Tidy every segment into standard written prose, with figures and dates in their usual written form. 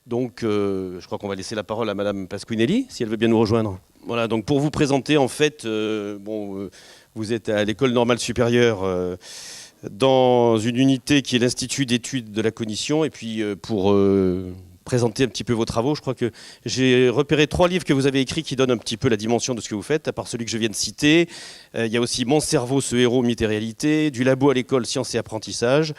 Donc, je crois qu'on va laisser la parole à Madame Pasquinelli, si elle veut bien nous rejoindre. Voilà, donc pour vous présenter, en fait, vous êtes à l'École normale supérieure dans une unité qui est l'Institut d'études de la cognition. Et puis, pour présenter un petit peu vos travaux, je crois que j'ai repéré 3 livres que vous avez écrits qui donnent un petit peu la dimension de ce que vous faites, à part celui que je viens de citer. Il y a aussi Mon cerveau, ce héros, mythe et réalité, Du labo à l'école, sciences et apprentissage.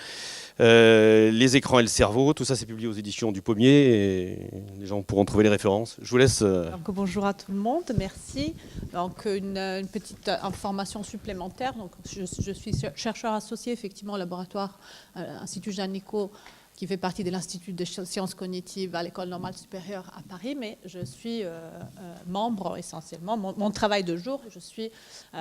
Les écrans et le cerveau, tout ça c'est publié aux éditions du Pommier et les gens pourront trouver les références. Je vous laisse. Donc, bonjour à tout le monde, merci. Donc une petite information supplémentaire. Donc, je suis chercheur associé effectivement au laboratoire Institut Jeanne Nicot, qui fait partie de l'Institut de sciences cognitives à l'École normale supérieure à Paris, mais je suis membre essentiellement, mon travail de jour, je suis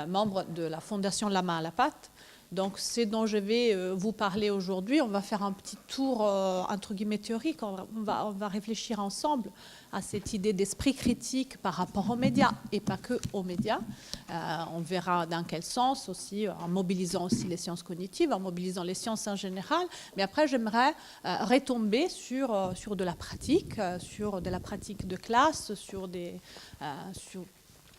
membre de la Fondation La Main à la Pâte. Donc, c'est dont je vais vous parler aujourd'hui. On va faire un petit tour, entre guillemets, théorique. On va réfléchir ensemble à cette idée d'esprit critique par rapport aux médias, et pas que aux médias. On verra dans quel sens aussi, en mobilisant aussi les sciences cognitives, en mobilisant les sciences en général. Mais après, j'aimerais retomber sur de la pratique, sur de la pratique de classe, sur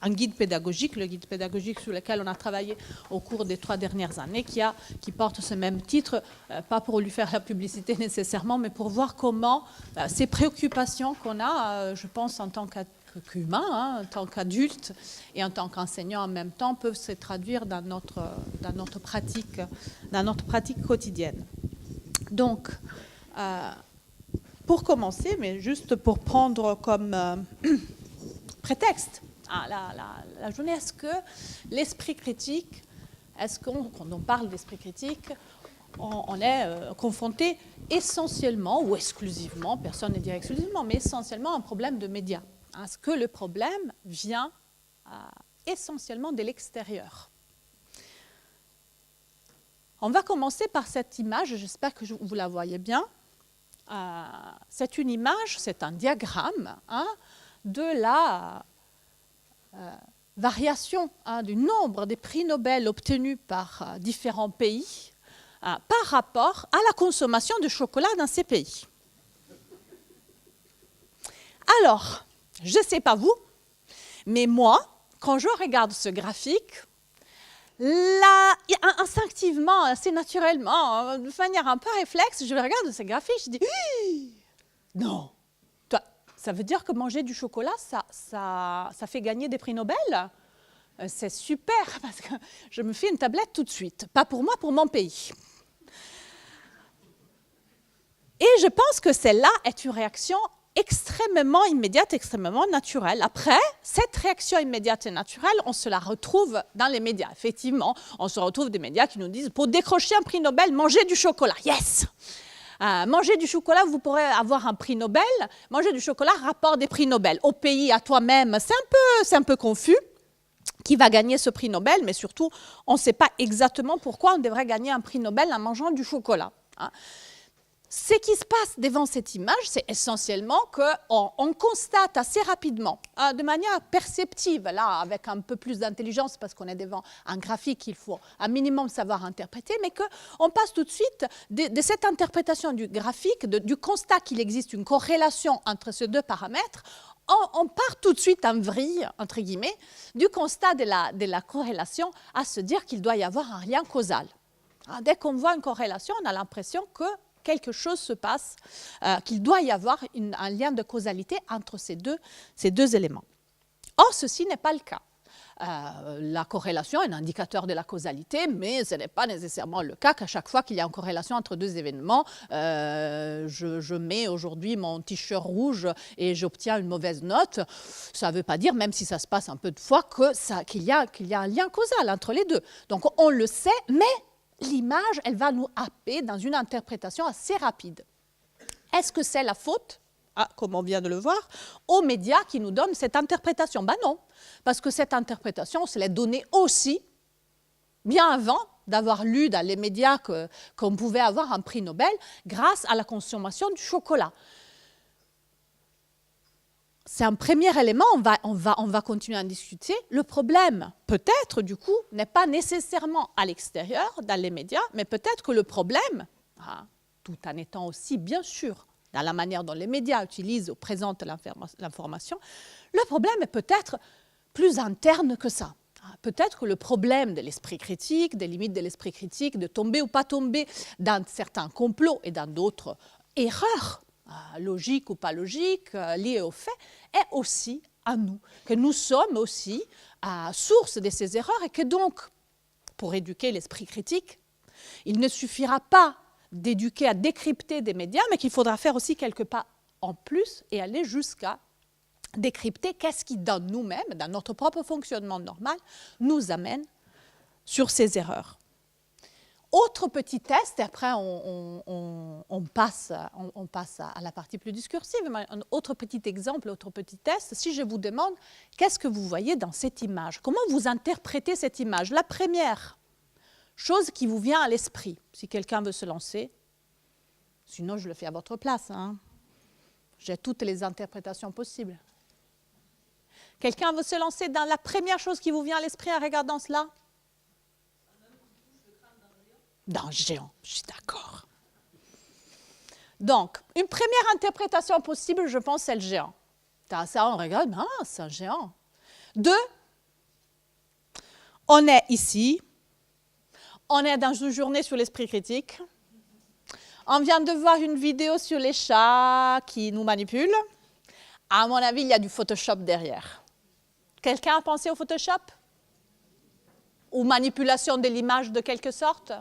un guide pédagogique, le guide pédagogique sur lequel on a travaillé au cours des 3 dernières années, qui porte ce même titre, pas pour lui faire la publicité nécessairement, mais pour voir comment ces préoccupations qu'on a, je pense, en tant qu'humain, en tant qu'adulte et en tant qu'enseignant en même temps, peuvent se traduire dans notre pratique quotidienne. Donc, pour commencer, mais juste pour prendre comme prétexte, la journée, est-ce que l'esprit critique, quand on parle d'esprit critique, on est confronté essentiellement ou exclusivement, personne ne dirait exclusivement, mais essentiellement à un problème de médias? Est-ce que le problème vient essentiellement de l'extérieur? On va commencer par cette image, j'espère que vous la voyez bien. C'est une image, c'est un diagramme de la variation du nombre des prix Nobel obtenus par différents pays par rapport à la consommation de chocolat dans ces pays. Alors, je ne sais pas vous, mais moi, quand je regarde ce graphique, là, instinctivement, assez naturellement, de manière un peu réflexe, je regarde ce graphique, je dis « Non !» Ça veut dire que manger du chocolat, ça fait gagner des prix Nobel? C'est super, parce que je me fais une tablette tout de suite. Pas pour moi, pour mon pays. Et je pense que celle-là est une réaction extrêmement immédiate, extrêmement naturelle. Après, cette réaction immédiate et naturelle, on se la retrouve dans les médias. Effectivement, on se retrouve des médias qui nous disent « Pour décrocher un prix Nobel, mangez du chocolat. » Yes! Manger du chocolat, vous pourrez avoir un prix Nobel. Manger du chocolat rapporte des prix Nobel. Au pays, à toi-même, c'est un peu confus. Qui va gagner ce prix Nobel? Mais surtout, on ne sait pas exactement pourquoi on devrait gagner un prix Nobel en mangeant du chocolat. Ce qui se passe devant cette image, c'est essentiellement qu'on constate assez rapidement, de manière perceptive, là, avec un peu plus d'intelligence, parce qu'on est devant un graphique qu'il faut un minimum savoir interpréter, mais qu'on passe tout de suite de cette interprétation du graphique, du constat qu'il existe une corrélation entre ces 2 paramètres, on part tout de suite en vrille, entre guillemets, du constat de la corrélation à se dire qu'il doit y avoir un lien causal. Dès qu'on voit une corrélation, on a l'impression que quelque chose se passe, qu'il doit y avoir un lien de causalité entre ces deux éléments. Or, ceci n'est pas le cas. La corrélation est un indicateur de la causalité, mais ce n'est pas nécessairement le cas qu'à chaque fois qu'il y a une corrélation entre 2 événements, je mets aujourd'hui mon t-shirt rouge et j'obtiens une mauvaise note. Ça ne veut pas dire, même si ça se passe un peu de fois, qu'il y a un lien causal entre les deux. Donc on le sait, mais l'image, elle va nous happer dans une interprétation assez rapide. Est-ce que c'est la faute, comme on vient de le voir, aux médias qui nous donnent cette interprétation? Ben non, parce que cette interprétation, on se l'est donnée aussi bien avant d'avoir lu dans les médias qu'on pouvait avoir un prix Nobel grâce à la consommation du chocolat. C'est un premier élément, on va continuer à en discuter. Le problème, peut-être, du coup, n'est pas nécessairement à l'extérieur, dans les médias, mais peut-être que le problème, tout en étant aussi, bien sûr, dans la manière dont les médias utilisent ou présentent l'information. Le problème est peut-être plus interne que ça. Peut-être que le problème de l'esprit critique, des limites de l'esprit critique, de tomber ou pas tomber dans certains complots et dans d'autres erreurs, logiques ou pas logiques, liées aux faits, est aussi à nous. Que nous sommes aussi à source de ces erreurs et que donc, pour éduquer l'esprit critique, il ne suffira pas d'éduquer à décrypter des médias, mais qu'il faudra faire aussi quelques pas en plus et aller jusqu'à décrypter qu'est-ce qui, dans nous-mêmes, dans notre propre fonctionnement normal, nous amène sur ces erreurs. Autre petit test, et après on passe à la partie plus discursive, mais un autre petit exemple, autre petit test, si je vous demande qu'est-ce que vous voyez dans cette image, comment vous interprétez cette image? La première chose qui vous vient à l'esprit, si quelqu'un veut se lancer, sinon je le fais à votre place, hein. J'ai toutes les interprétations possibles. Quelqu'un veut se lancer dans la première chose qui vous vient à l'esprit en regardant cela? D'un géant, je suis d'accord. Donc, une première interprétation possible, je pense, c'est le géant. Ça, on regarde, ah, c'est un géant. 2, on est ici, on est dans une journée sur l'esprit critique, on vient de voir une vidéo sur les chats qui nous manipulent. À mon avis, il y a du Photoshop derrière. Quelqu'un a pensé au Photoshop? Ou manipulation de l'image de quelque sorte?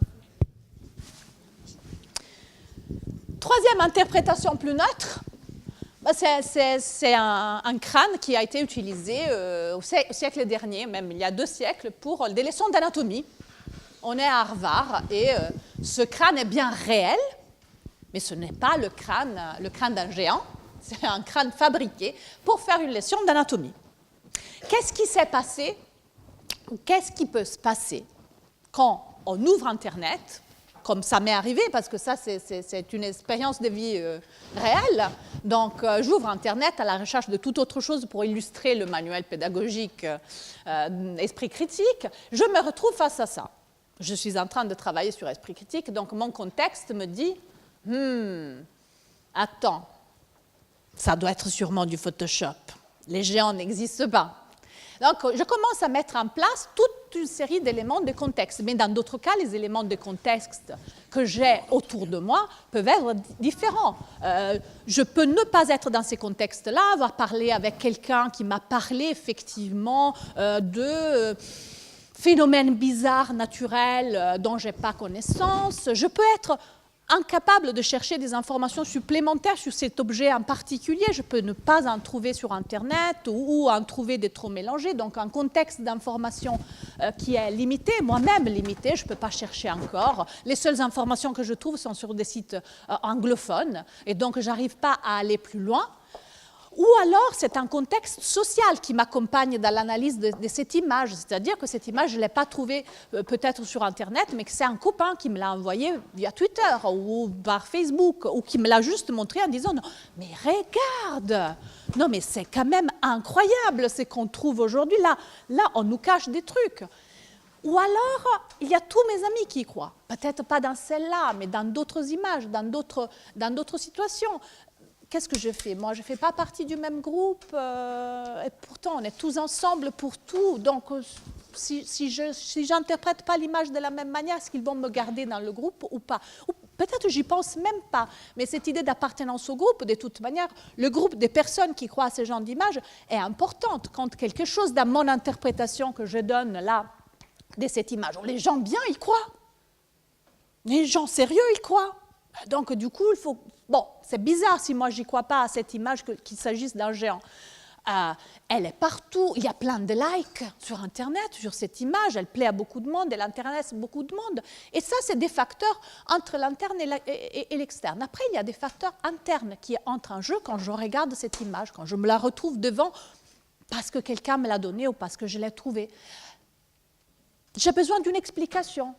Troisième interprétation plus neutre, c'est un crâne qui a été utilisé au siècle dernier, même il y a 2 siècles, pour des leçons d'anatomie. On est à Harvard et ce crâne est bien réel, mais ce n'est pas le crâne d'un géant, c'est un crâne fabriqué pour faire une leçon d'anatomie. Qu'est-ce qui s'est passé, ou qu'est-ce qui peut se passer quand on ouvre Internet, comme ça m'est arrivé, parce que ça, c'est une expérience de vie réelle. Donc, j'ouvre Internet à la recherche de toute autre chose pour illustrer le manuel pédagogique Esprit critique. Je me retrouve face à ça. Je suis en train de travailler sur Esprit critique, donc mon contexte me dit attends, ça doit être sûrement du Photoshop. Les géants n'existent pas. Donc, je commence à mettre en place toute une série d'éléments de contexte. Mais dans d'autres cas, les éléments de contexte que j'ai autour de moi peuvent être différents. Je peux ne pas être dans ces contextes-là, avoir parlé avec quelqu'un qui m'a parlé effectivement de phénomènes bizarres, naturels, dont je n'ai pas connaissance. Je peux être incapable de chercher des informations supplémentaires sur cet objet en particulier. Je peux ne pas en trouver sur Internet ou en trouver des trop mélangés. Donc, un contexte d'information qui est limité, moi-même limité, je ne peux pas chercher encore. Les seules informations que je trouve sont sur des sites anglophones et donc je n'arrive pas à aller plus loin. Ou alors, c'est un contexte social qui m'accompagne dans l'analyse de cette image. C'est-à-dire que cette image, je ne l'ai pas trouvée peut-être sur Internet, mais que c'est un copain qui me l'a envoyée via Twitter ou par Facebook, ou qui me l'a juste montré en disant « Non, mais regarde! Non, mais c'est quand même incroyable ce qu'on trouve aujourd'hui. Là, on nous cache des trucs. » Ou alors, il y a tous mes amis qui y croient. Peut-être pas dans celle-là, mais dans d'autres images, dans d'autres situations. Qu'est-ce que je fais? Moi, je ne fais pas partie du même groupe, et pourtant, on est tous ensemble pour tout. Donc, si je n'interprète pas l'image de la même manière, est-ce qu'ils vont me garder dans le groupe ou pas? Ou peut-être que j'y pense même pas. Mais cette idée d'appartenance au groupe, de toute manière, le groupe des personnes qui croient à ce genre d'image est importante. Quand quelque chose dans mon interprétation que je donne là, de cette image, les gens bien y croient. Les gens sérieux y croient. Donc, du coup, il faut... Bon, c'est bizarre si moi, je n'y crois pas à cette image qu'il s'agisse d'un géant. Elle est partout. Il y a plein de likes sur Internet, sur cette image. Elle plaît à beaucoup de monde, elle intéresse beaucoup de monde. Et ça, c'est des facteurs entre l'interne et l'externe. Après, il y a des facteurs internes qui entrent en jeu quand je regarde cette image, quand je me la retrouve devant parce que quelqu'un me l'a donnée ou parce que je l'ai trouvée. J'ai besoin d'une explication.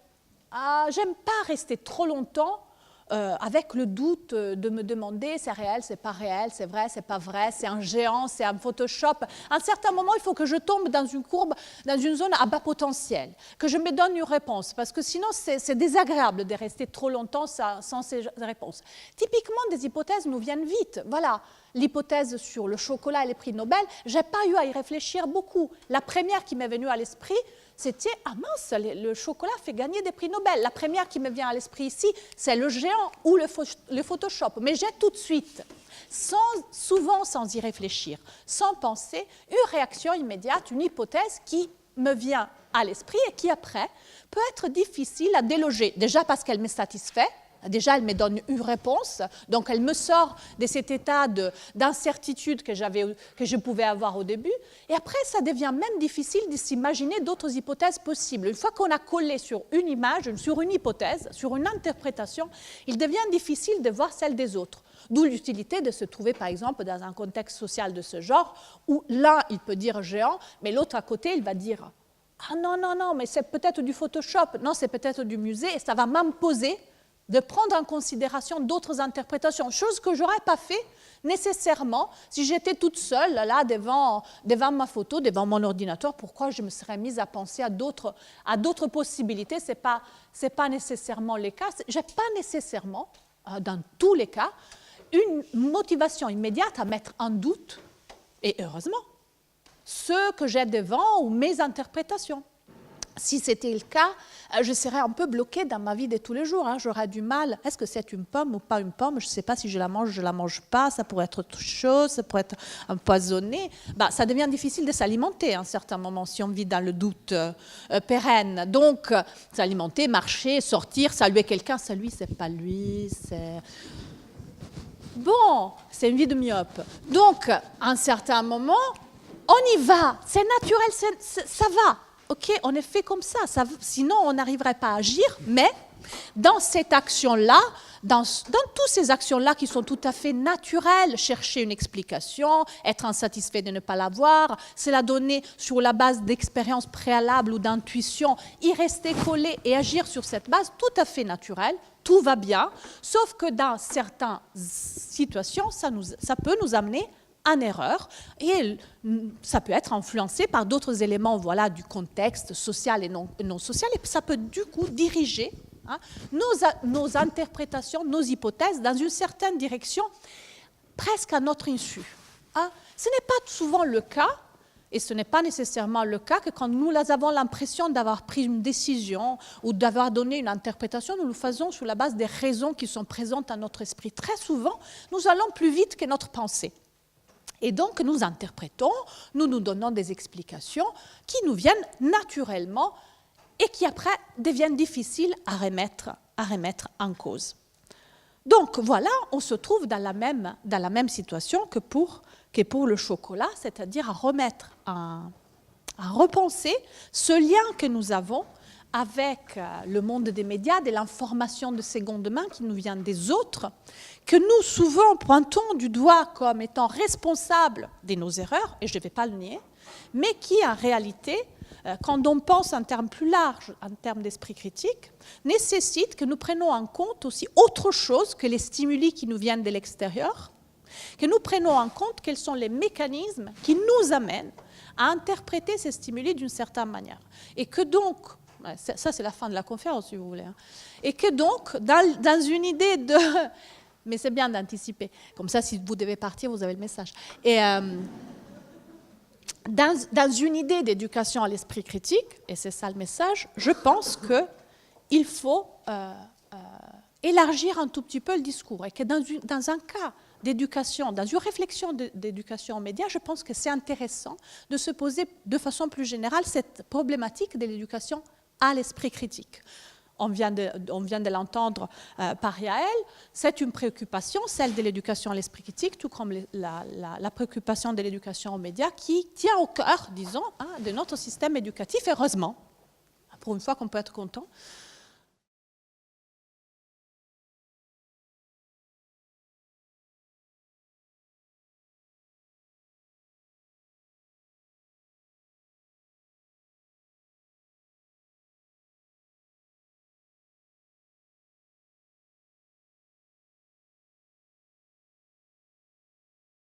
J'aime pas rester trop longtemps avec le doute de me demander c'est réel, c'est pas réel, c'est vrai, c'est pas vrai, c'est un géant, c'est un Photoshop. À un certain moment, il faut que je tombe dans une courbe, dans une zone à bas potentiel, que je me donne une réponse, parce que sinon c'est désagréable de rester trop longtemps sans ces réponses. Typiquement, des hypothèses nous viennent vite. Voilà, l'hypothèse sur le chocolat et les prix Nobel, je n'ai pas eu à y réfléchir beaucoup. La première qui m'est venue à l'esprit, c'était « Ah mince, le chocolat fait gagner des prix Nobel ». La première qui me vient à l'esprit ici, c'est le géant ou le Photoshop. Mais j'ai tout de suite, souvent sans y réfléchir, sans penser, une réaction immédiate, une hypothèse qui me vient à l'esprit et qui après peut être difficile à déloger. Déjà parce qu'elle me satisfait. Déjà, elle me donne une réponse, donc elle me sort de cet état d'incertitude que je pouvais avoir au début. Et après, ça devient même difficile de s'imaginer d'autres hypothèses possibles. Une fois qu'on a collé sur une image, sur une hypothèse, sur une interprétation, il devient difficile de voir celle des autres. D'où l'utilité de se trouver, par exemple, dans un contexte social de ce genre, où l'un, il peut dire géant, mais l'autre à côté, il va dire « Ah non, non, non, mais c'est peut-être du Photoshop, non, c'est peut-être du musée », et ça va m'imposer de prendre en considération d'autres interprétations, chose que je n'aurais pas fait nécessairement si j'étais toute seule là devant ma photo, devant mon ordinateur. Pourquoi je me serais mise à penser à d'autres possibilités? Ce n'est pas nécessairement le cas. Je n'ai pas nécessairement, dans tous les cas, une motivation immédiate à mettre en doute, et heureusement, ce que j'ai devant ou mes interprétations. Si c'était le cas, je serais un peu bloquée dans ma vie de tous les jours. J'aurais du mal. Est-ce que c'est une pomme ou pas une pomme? Je ne sais pas si je la mange pas. Ça pourrait être autre chose, ça pourrait être empoisonné. Ça devient difficile de s'alimenter à un certain moment si on vit dans le doute pérenne. Donc, s'alimenter, marcher, sortir, saluer quelqu'un. Ça, lui, c'est pas lui. Bon, c'est une vie de myope. Donc, à un certain moment, on y va. C'est naturel, ça va. OK, on est fait comme ça, sinon on n'arriverait pas à agir, mais dans cette action-là, dans toutes ces actions-là qui sont tout à fait naturelles, chercher une explication, être insatisfait de ne pas l'avoir, c'est la donner sur la base d'expériences préalables ou d'intuition, y rester collé et agir sur cette base tout à fait naturelle, tout va bien, sauf que dans certaines situations, ça peut nous amener en erreur, et ça peut être influencé par d'autres éléments du contexte social et non social, et ça peut du coup diriger nos interprétations, nos hypothèses dans une certaine direction, presque à notre insu. Ce n'est pas souvent le cas, et ce n'est pas nécessairement le cas que quand nous avons l'impression d'avoir pris une décision ou d'avoir donné une interprétation, nous le faisons sur la base des raisons qui sont présentes à notre esprit. Très souvent, nous allons plus vite que notre pensée. Et donc, nous interprétons, nous donnons des explications qui nous viennent naturellement et qui après deviennent difficiles à remettre en cause. Donc voilà, on se trouve dans la même situation que pour le chocolat, c'est-à-dire à repenser ce lien que nous avons avec le monde des médias, de l'information de seconde main qui nous vient des autres, que nous souvent pointons du doigt comme étant responsables de nos erreurs, et je ne vais pas le nier, mais qui en réalité, quand on pense en termes plus larges, en termes d'esprit critique, nécessite que nous prenions en compte aussi autre chose que les stimuli qui nous viennent de l'extérieur, que nous prenions en compte quels sont les mécanismes qui nous amènent à interpréter ces stimuli d'une certaine manière. Et que donc, ça c'est la fin de la conférence si vous voulez, et que donc, dans une idée de... Mais c'est bien d'anticiper, comme ça si vous devez partir, vous avez le message. Et dans une idée d'éducation à l'esprit critique, et c'est ça le message, je pense qu'il faut élargir un tout petit peu le discours, et que dans un cas d'éducation, dans une réflexion d'éducation aux médias, je pense que c'est intéressant de se poser de façon plus générale cette problématique de l'éducation à l'esprit critique. On vient de l'entendre par Yael, c'est une préoccupation, celle de l'éducation à l'esprit critique, tout comme la préoccupation de l'éducation aux médias, qui tient au cœur, disons, de notre système éducatif, heureusement, pour une fois qu'on peut être content,